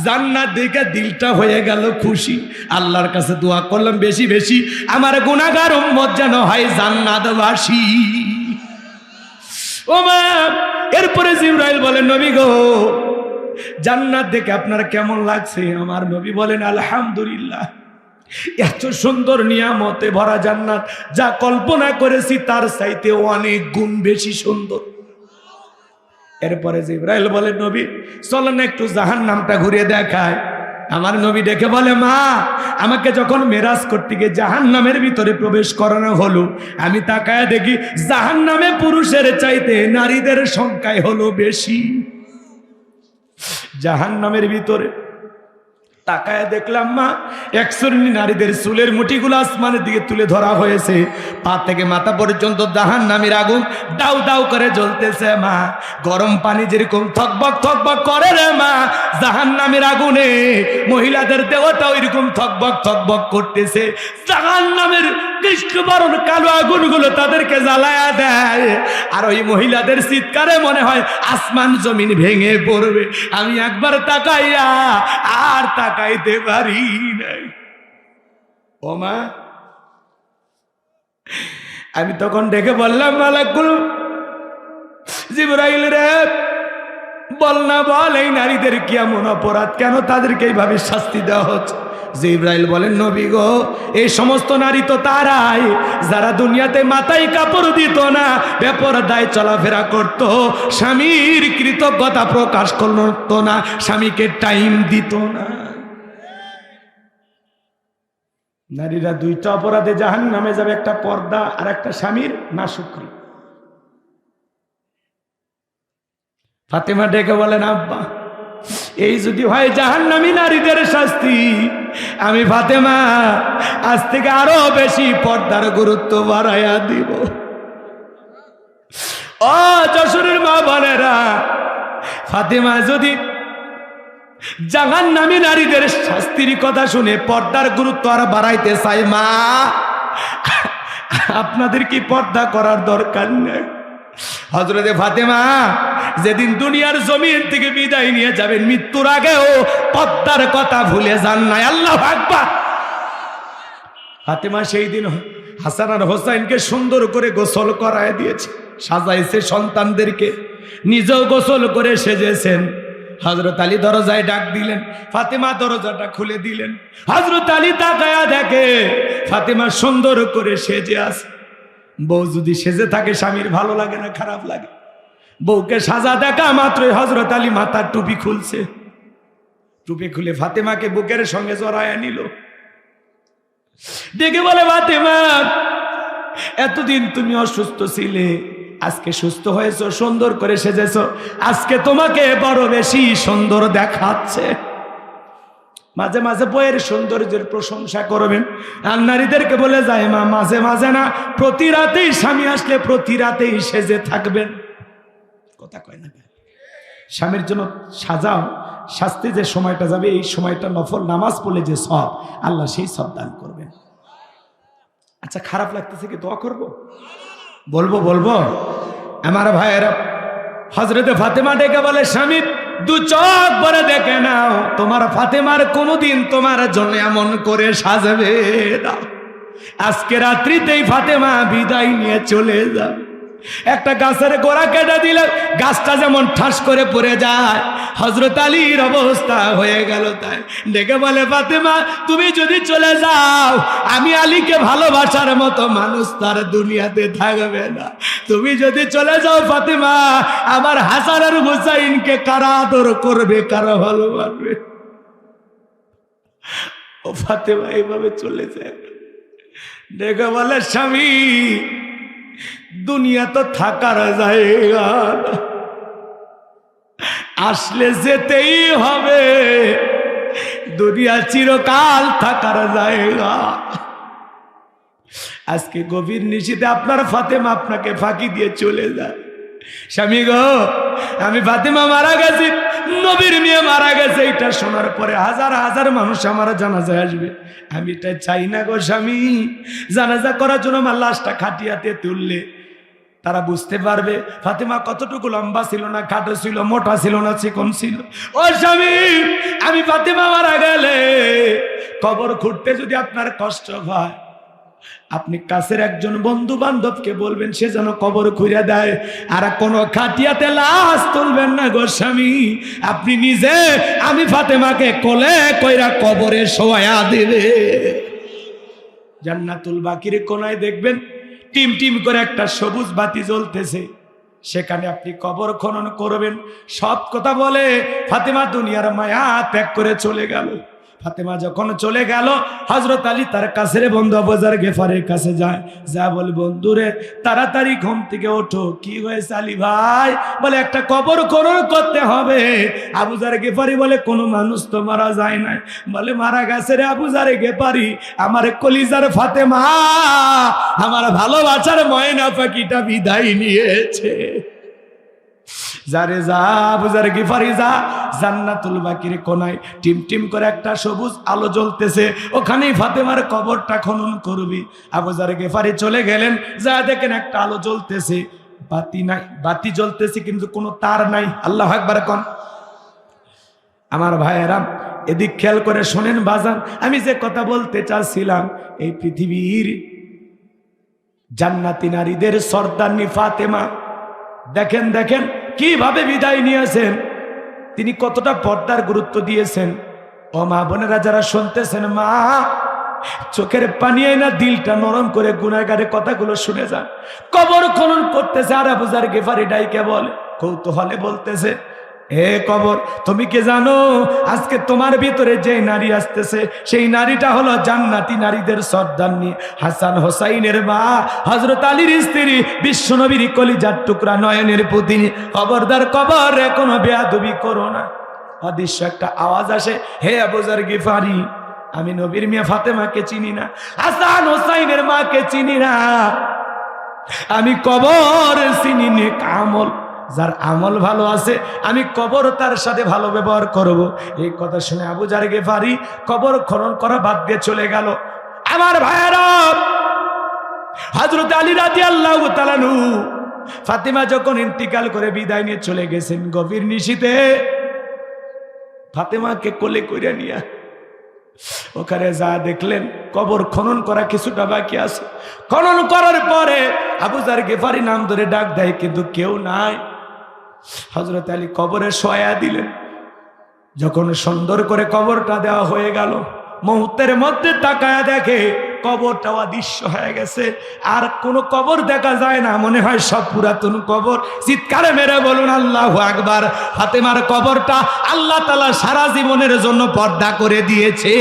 জান্নাত দেখে দিলটা হয়ে গেল খুশি। আল্লাহর কাছে দোয়া করলাম, বেশি বেশি আমার গুনাহগার উম্মত যেন হয় জান্নাতবাসী। ও মা, এরপরে জিবরাইল বলেন, নবী গো, জান্নাত দেখে আপনার কেমন লাগছে? আমার নবী বলেন, আলহামদুলিল্লাহ, এত সুন্দর নিয়ামতে ভরা জান্নাত, যা কল্পনা করেছি তার চাইতে অনেক গুণ বেশি সুন্দর। এরপরে জিবরাইল বলে, নবী চলেন একটু জাহান্নামটা ঘুরে দেখায়। আমার নবী ডেকে বলে, মা আমাকে যখন মেরাজ করতে গিয়ে জাহান্নামের ভিতরে প্রবেশ করানো হলো, আমি তাকায় দেখি জাহান্নামে পুরুষের চাইতে নারীদের সংখ্যাই হলো বেশি। জাহান্নামের ভিতরে তাকায় দেখলাম মা, এক শ্রেণী নারীদের চুলের মুঠিগুলো আসমানের দিকে তুলে ধরা হয়েছে, পা থেকে মাথা পর্যন্ত জাহান্নামের আগুন দাউ দাউ করে জ্বলতেছে। মা গরম পানি যেরকম থকবক থকবক করে রে মা, জাহান্নামের আগুনে মহিলাদের দেহটা ওইরকম থকবক থকবক করতেছে। জাহান্নামের কৃষ্ণবরণ কালো আগুনগুলো তাদেরকে জ্বালায়া দেয়, আর ওই মহিলাদের চিৎকারে মনে হয় আসমান জমিন ভেঙে পড়বে। আমি একবার তাকাইয়া আর তাকাইতে পারি নাই। ও মা, আমি তখন ডেকে বললাম, মালাকুল জিবরাইল রে, বল না বল, এই নারীদের কি এমন অপরাধ, কেন তাদেরকে এইভাবে শাস্তি দেওয়া হচ্ছে? জিবরাইল বলেন, নবী গো, এই সমস্ত নারী তো তারাই যারা দুনিয়াতে মাথায় কাপড় দিত না, বেপরদায় চলাফেরা করত, স্বামীর কৃতজ্ঞতা প্রকাশ করত না, স্বামীকে টাইম দিত না। নারীরা দুইটা অপরাধে জাহান্নামে যাবে, একটা পর্দা আর একটা স্বামীর নাশুকরি। ফাতেমা ডেকে বলেন, আব্বা এই যদি হয় জাহান্নামী নারীদের শাস্তি, আমি ফাতেমা আজ থেকে আরো বেশি পর্দার গুরুত্ব বাড়াইয়া দিব। ও যশোরের মা বোনেরা, ফাতেমা যদি জাহান্নামী নারীদের শাস্তির কথা শুনে পর্দার গুরুত্ব আর বাড়াইতে চাই, মা আপনাদের কি পর্দা করার দরকার নেই? হযরতে ফাতেমা যেদিন দুনিয়ার জমিন থেকে বিদায় নিয়ে যাবেন, মৃত্যুর আগেও পর্দার কথা ভুলে যান নাই। আল্লাহু আকবার। ফাতেমা সেই দিন হাসান আর হোসাইনকে সুন্দর করে গোসল করায় দিয়েছে, সাজাইছে সন্তানদেরকে, নিজেও গোসল করে সেজেছেন। হযরত আলী দরজায় ডাক দিলেন, ফাতেমা দরজাটা খুলে দিলেন। হযরত আলী তাকায়া দেখে ফাতেমা সুন্দর করে সেজে আছে। বউ যদি সেজে থাকে স্বামীর ভালো লাগে না খারাপ লাগে? বউকে সাজা দেখা মাত্রই হযরত আলী মাথার টুপি খুলছে, টুপি খুলে ফাতেমাকে বুকের সঙ্গে জড়ায়া নিল। দেখে বলে, ফাতেমা এতদিন তুমি অসুস্থ ছিলে, আজকে সুস্থ হয়েছো, সুন্দর করে সেজেছো, আজকে তোমাকে বড় বেশি সুন্দর দেখাচ্ছে। মাঝে মাঝে বইয়ের সৌন্দর্যের প্রশংসা করবেন। আর নারীদেরকে বলে যায়, মা মাঝে মাঝে না, প্রতি রাতেই স্বামী আসলে প্রতি রাতেই সেজে থাকবেন। কথা কয় না, স্বামীর জন্য সাজাও, শাস্তি যে সময়টা যাবে এই সময়টা নফল নামাজ পড়লে যে সব, আল্লাহ সেই সব দান করবেন। আচ্ছা খারাপ লাগতেছে কি দোয়া করবো? বলবো আমার ভাইয়েরা, হযরতে ফাতেমা ডেকে বলে, স্বামী দু চোখ ভরে দেখে নাও, তোমার ফাতেমার কোনোদিন তোমার জন্য এমন করে সাজাবে না। আজকে রাত্রিতেই ফাতেমা বিদায় নিয়ে চলে যাবে। একটা গাছের গোড়া কেটে দিলে গাছটা যেমন ঠাস করে পড়ে যায়, হযরত আলীর অবস্থা হয়ে গেল তাই। ডেকে বলে, ফাতেমা তুমি যদি চলে যাও, আমি আলীকে ভালোবাসার মতো মানুষ তার দুনিয়াতে থাকবে না। তুমি যদি চলে যাও ফাতেমা, আমার হাসান আর হুসাইনকে কারা আদর করবে, কারা ভালোবাসবে? ও ফাতেমা এইভাবে চলে যায়। ডেকে বলে, স্বামী দুনিয়া তো থাকার জায়গা, আসলে যেতেই হবে। দুনিয়া চিরকাল থাকার জায়গা। আজকে গভীর নিশীথে আপনার ফাতেমা আপনাকে ফাঁকি দিয়ে চলে যায়। স্বামী গো, আমি ফাতেমা মারা গেছি, নবীর মেয়ে মারা গেছে, এটা শোনার পরে হাজার হাজার মানুষ আমার জানাজায় আসবে। আমি এটা চাই না গো স্বামী। জানাজা করার জন্য আমার লাশটা খাটিয়াতে তুললে তারা বুঝতে পারবে ফাতেমা কতটুকু লম্বা ছিল না খাটো ছিল, মোটা ছিল না চিকন ছিল। ও স্বামী, আমি ফাতেমা মারা গেলে কবর খুঁড়তে যদি আপনার কষ্ট হয়, আপনি কাছের একজন বন্ধু বান্ধবকে বলবেন, সে যেন কবর খুঁড়ে দেয়। আর কোনো খাটিয়াতে লাশ তুলবেন না গো স্বামী। আপনি নিজে আমি ফাতেমাকে কোলে কইরা কবরে শোয়া দেবে। জান্নাতুল বাকির কোনায় দেখবেন টিম টিম করে একটা সবুজ বাতি জ্বলতেছে, সেখানে আপনি কবর খনন করবেন। সব কথা বলে ফাতেমা দুনিয়ার মায়া ত্যাগ করে চলে গেল। ফাতেমা যখন চলে গেল, হযরত আলী তার কাছের বন্ধু আবু যর গেফারের কাছে যায়, যা বলে, বন্ধুরে তাড়াতাড়ি ঘুম থেকে ওঠো। কি হয়েছে আলী ভাই? বলে, একটা কবর খনন করতে হবে। আবু যর গেফারি বলে, কোনো মানুষ তো মারা যায় নাই। বলে, মারা গেছে রে আবু যর গেফারি, আমার কলিজার ফাতেমা, আমার ভালোবাসার ময়না পাখিটা বিদায় নিয়েছে। যারে যা আবু যর গিফারি যা, জান্নাতুল বাকির কোনায় টিম টিম করে একটা সবুজ আলো জ্বলতেছে, ওখানেই ফাতেমার কবরটা খনন করবি। আবু যর গিফারি চলে গেলেন, যা দেখেন একটা আলো জ্বলতেছে, বাতি নাই, বাতি জ্বলতেছে কিন্তু কোনো তার নাই। আল্লাহু আকবার কোন। আমার ভাইয়েরা এদিক খেয়াল করে শোনেন বাজান, আমি যে কথা বলতে চাচ্ছিলাম, এই পৃথিবীর জান্নাতি নারীদের সর্দারনি ফাতেমা, দেখেন দেখেন কিভাবে বিদায় নিয়েছেন, তিনি কতটা পর্দার গুরুত্ব দিয়েছেন। ও মা বোনেরা যারা শুনতেছেন, মা চোখের পানি না দিলটা নরম করে গুনাহগারের কথাগুলো শুনে যান। কবর খনন করতেছে, আর আবু যর গিফারি ডাইকে বলে, কৌতূহলে বলতেছে, হে কবর, তুমি কি জানো আজকে তোমার ভিতরে যে নারী আসতেছে, সেই নারীটা হলো জান্নাতি নারীদের সর্দারনি, হাসান হোসাইনের মা, হযরত আলীর স্ত্রী, বিশ্বনবীর কলিজার টুকরা, নয়নের পুতিনি। খবরদার কবর, কোনো বেয়াদবি করো না। অদৃশ্য একটা আওয়াজ আসে, হে আবু যার গিফারি, আমি নবীর মিয়া ফাতেমাকে চিনি না, হাসান হোসাইনের মাকে চিনি না, আমি কবর চিনি নে আমল, যার আমল ভালো আছে আমি কবর তার সাথে ভালো ব্যবহার করব। এই কথা শুনে আবু যার গিফারি কবর খনন করা বাদ দিয়ে চলে গেল। আমার ভাইয়েরা, হযরত আলী রাদিয়াল্লাহু তাআলা আনহু ফাতিমা যখন ইন্তিকাল করে বিদায় নিয়ে চলে গেছেন, গভীর নিশীথে ফাতেমাকে কোলে কইরা নিয়া ওখানে যা দেখলেন কবর খনন করা কিছুটা বাকি আছে। খনন করার পরে আবু যার গিফারি নাম ধরে ডাক দেয়, কিন্তু কেউ নাই। হযরত আলী কবরে শোয়া দিলেন। যখন সুন্দর করে কবরটা দেওয়া হয়ে গেল, মুহূর্তের মধ্যে তাকায়া দেখে কবরটা অদৃশ্য হয়ে গেছে, আর কোনো কবর দেখা যায় না, মনে হয় সব পুরাতন কবর। চিৎকারে মেরে বলুন আল্লাহু আকবার। ফাতেমার কবরটা আল্লাহ তাআলা সারা জীবনের জন্য পর্দা করে দিয়েছে।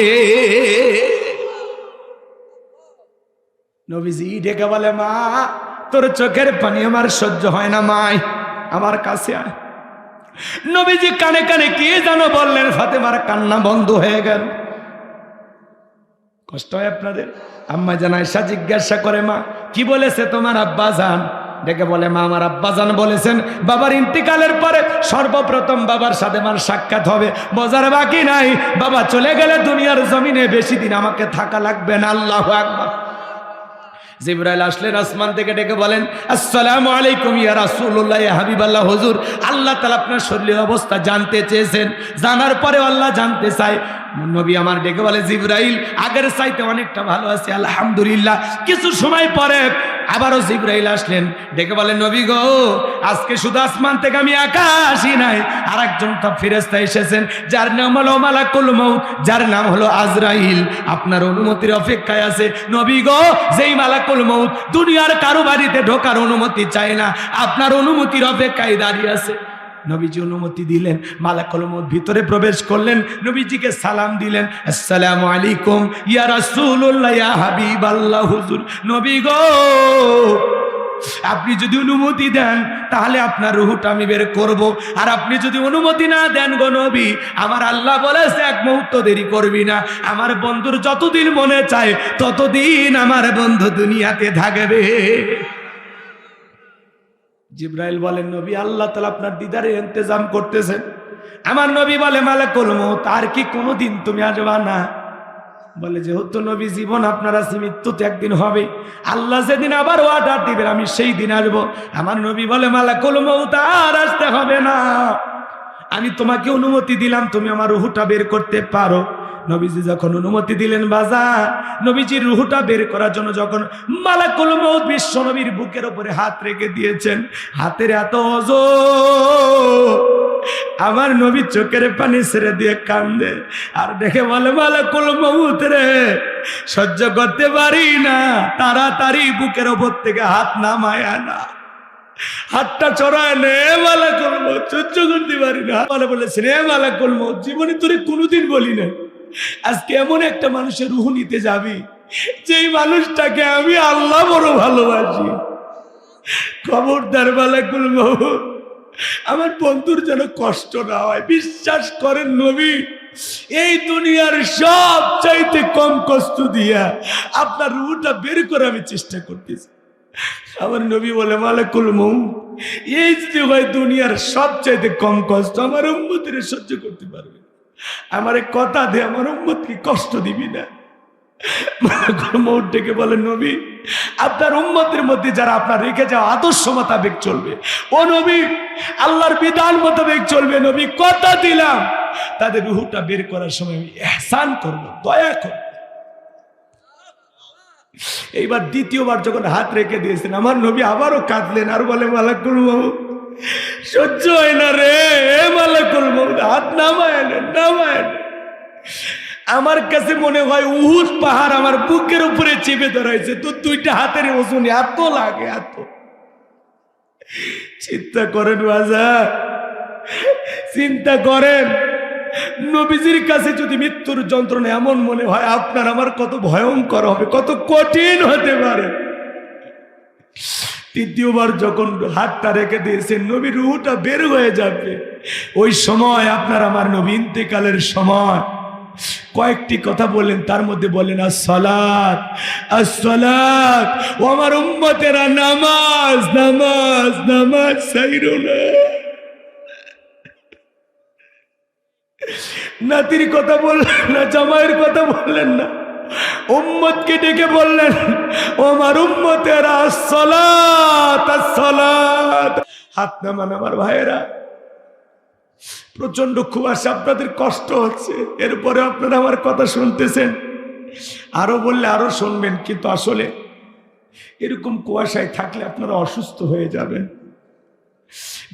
নবীজি ডেকে বলে, মা তোর চোখের পানি আমার সহ্য হয় না, মাই আমার কাছে আয়। নবীজি কানে কানে কি যেন বললেন, ফাতেমার কান্না বন্ধ হয়ে গেল। কষ্ট হয় আপনাদের? আম্মা জান আয়েশা জিজ্ঞাসা করে, মা কি বলেছে তোমার আব্বা জান? ডেকে বলে, মা আমার আব্বা জান বলেছেন বাবার ইন্তিকালের পরে সর্বপ্রথম বাবার সাথে আমার সাক্ষাৎ হবে, বোঝার বাকি নাই, বাবা চলে গেলে দুনিয়ার জমিনে বেশি দিন আমাকে থাকা লাগবে না। আল্লাহু আকবার। জিবরাইল আসলেন আসমান থেকে, ডেকে বলেন, আসসালামু আলাইকুম ইয়া রাসূলুল্লাহ, ইয়া হাবিবাল্লাহ, হুজুর আল্লাহ তাআলা আপনার শরীরের অবস্থা জানতে চেয়েছেন, জানার পরে আল্লাহ জানতে চায়। নবী আমার ডেকে বলে, জিবরাইল আগের চাইতে অনেকটা ভালো আছে আলহামদুলিল্লাহ। কিছু সময় পরে আবারও জিবরাইল আসলেন, ডেকে বলে, নবী গো আজকে শুধু আসমান থেকে আমি একা আসি নাই, আর একজন ফেরেশতা এসেছেন যার নাম হলো মালাকুল মউত, যার নাম হলো আজরাইল, আপনার অনুমতির অপেক্ষায় আছে। নবী গো যেই মালাকুল মউত দুনিয়ার কারো বাড়িতে ঢোকার অনুমতি চায় না, আপনার অনুমতির অপেক্ষায় দাঁড়িয়ে আছে। নবীজি অনুমতি দিলেন, মালাকুল মউত ভিতরে প্রবেশ করলেন, নবীজিকে সালাম দিলেন, আসসালামু আলাইকুম ইয়া রাসূলুল্লাহ, ইয়া হাবিবাল্লাহ, হুজুর নবী গো আপনি যদি অনুমতি দেন তাহলে আপনার রূহটা আমি বের করব, আর আপনি যদি অনুমতি না দেন গো নবী, আমার আল্লাহ বলেছে এক মুহূর্ত দেরি করবি না, আমার বন্ধুর যতদিন মনে চায় ততদিন আমার বন্ধু দুনিয়াতে থাকবে। জিবরাইল বলেন, নবী আল্লাহ তাআলা আপনার দিদারে ইন্তজাম করতেছেন। আমার নবী বলে, মালাকুল মউত আর কি কোনোদিন তুমি আসবা না? বলে, যেহেতু নবী জীবন আপনার আছে, মৃত্যু তো একদিন হবে, আল্লাহ যেদিন আবার অর্ডার দিবেন আমি সেই দিন আসবো। আমার নবী বলে, মালাকুল মউত আর আসতে হবে না, আমি তোমাকে অনুমতি দিলাম, তুমি আমার রূহটা বের করতে পারো। নবীজি যখন অনুমতি দিলেন বাজার, নবীজির রূহটা বের করার জন্য যখন মালাকুল মউত বিশ্ব নবীর বুকের উপরে হাত রেখে দিয়েছেন, হাতের এত ওজন, আমার নবী চোখের পানি ছেড়ে দিয়ে কান্দে আর দেখে বলে, মালাকুল মউত রে সহ্য করতে পারি না, তাড়াতাড়ি বুকের উপর থেকে হাত নামায় না, হাতটা চড়ায় নে, মালাকুল মউত সহ্য করতে পারি না। বলেছেন, হে মালাকুল মউত জীবনে তোরে কোনোদিন বলি না, আজকে এমন একটা মানুষের রূহ নিতে যাবি যেই মানুষটাকে আমি আল্লাহ বড় ভালোবাসি, খবরদার মালাকুল মউত আমার বন্ধুর যেন কষ্ট না হয়। বিশ্বাস করেন নবী, এই দুনিয়ার সব চাইতে কম কষ্ট দিয়া আপনার রূহটা বের করে আমি চেষ্টা করতেছি। আমার নবী বলে, মালাকুল মউত এই যে হয় দুনিয়ার সব চাইতে কম কষ্ট আমার উম্মতের সহ্য করতে পারবে, আমারে কথা দে আমার উম্মতকে কষ্ট দিবি না। মালাকুল মউত ডেকে বলে, নবী আপনার উম্মতের মধ্যে যারা আপনার রেখে যাওয়া আদর্শ মোতাবেক চলবে, ও নবী আল্লাহর বিধান মোতাবেক চলবে, নবী কথা দিলাম তাদের রূহটা বের করার সময় আমি ইহসান করব, দয়া করব। এইবার দ্বিতীয়বার যখন হাত রেখে দিয়েছেন, আমার নবী আবারও কাঁদলেন আর বলে, মালাকুল মউত সহ্য হয় না রে, মালাকুল মউত হাত নামায় নেন, নামায় নেন। আমার কাছে মনে হয় উহুদ পাহাড় আমার বুকের উপরে চেপে ধরাইছে, তো দুইটা হাতের ওজন এত লাগে, এত। চিন্তা করেন বাজার, চিন্তা করেন নবীজির কাছে যদি মৃত্যুর যন্ত্রণা এমন মনে হয়, আপনার আমার কত ভয়ঙ্কর হবে, কত কঠিন হতে পারে। তৃতীয়বার যখন হাতটা রেখে দিয়েছেন, নবীর রূহটা বের হয়ে যাবে, ওই সময় আপনার আমার নবী ইন্তেকালের সময় কয়েকটি কথা বললেন, তার মধ্যে বললেন আসসালাত আসসালাত, ও আমার উম্মতেরা নামাজ নামাজ নামাজ ছাইরো না। নাতির কথা বললেন না, জামাইয়ের কথা বললেন না, উম্মতকে ডেকে বললেন ও আমার উম্মতেরা আসসালাত আসসালাত। হাত নামান আমার ভাইয়েরা। প্রচন্ড কুয়াশা, আপনাদের কষ্ট হচ্ছে, এরপরে আপনারা আমার কথা শুনতেছেন, আরো বললে আরো শুনবেন, কিন্তু আসলে এরকম কুয়াশায় থাকলে আপনারা অসুস্থ হয়ে যাবেন।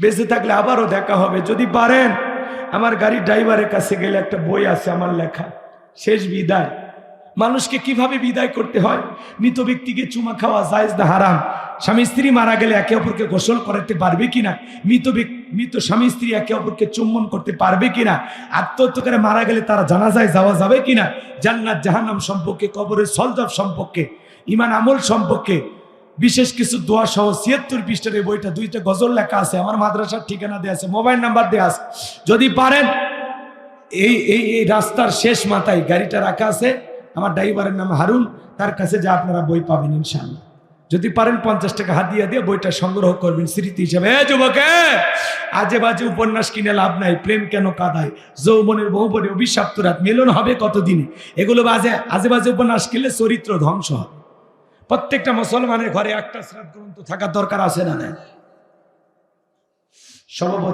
বেঁচে থাকলে আবারও দেখা হবে। যদি পারেন আমার গাড়ির ড্রাইভারের কাছে গেলে একটা বই আছে আমার লেখা, শেষ বিদায়। মানুষকে কিভাবে বিদায় করতে হয়, মৃত ব্যক্তিকে চুমা খাওয়া জায়েজ না হারাম, স্বামী স্ত্রী মারা গেলে একে অপরকে গোসল করাতে পারবে কিনা, মৃত স্বামী স্ত্রী একে অপরকে চুম্বন করতে পারবে কিনা, আত্মহত্যা করে মারা গেলে তারা জানাজায় যাওয়া যাবে কিনা, জান্নাত জাহান্নাম সম্পর্কে, কবরের সলজব সম্পর্কে, ঈমান আমল সম্পর্কে বিশেষ কিছু দোয়া সহ ৭৬ পৃষ্ঠার এই বইটা, 2টা গজল লেখা আছে, আমার মাদ্রাসার ঠিকানা দেওয়া আছে, মোবাইল নাম্বার দেওয়া আছে। যদি পারেন এই রাস্তার শেষ মাথায় গাড়িটা রাখা আছে, আমার ড্রাইভারের নাম হারুন, তার কাছে যা আপনারা বই পাবেন ইনশাআল্লাহ। যদি পারেন 50 টাকা হাদিয়া দিয়ে বইটা সংগ্রহ করবেন স্মৃতি হিসাবে। যুবকে, আজে বাজে উপন্যাস কিনে লাভ নাই। প্রেম কেন কাঁদায়, যৌবনের বহুবনে অভিশপ্ত রাত, মিলন হবে কতদিনে, এগুলো আজে বাজে উপন্যাস কিনলে চরিত্র ধ্বংস হবে। প্রত্যেকটা মুসলমানের ঘরে একটা শ্রাদ্ধ গ্রন্থ থাকার দরকার আছে না নাই? সর্বপ্রথম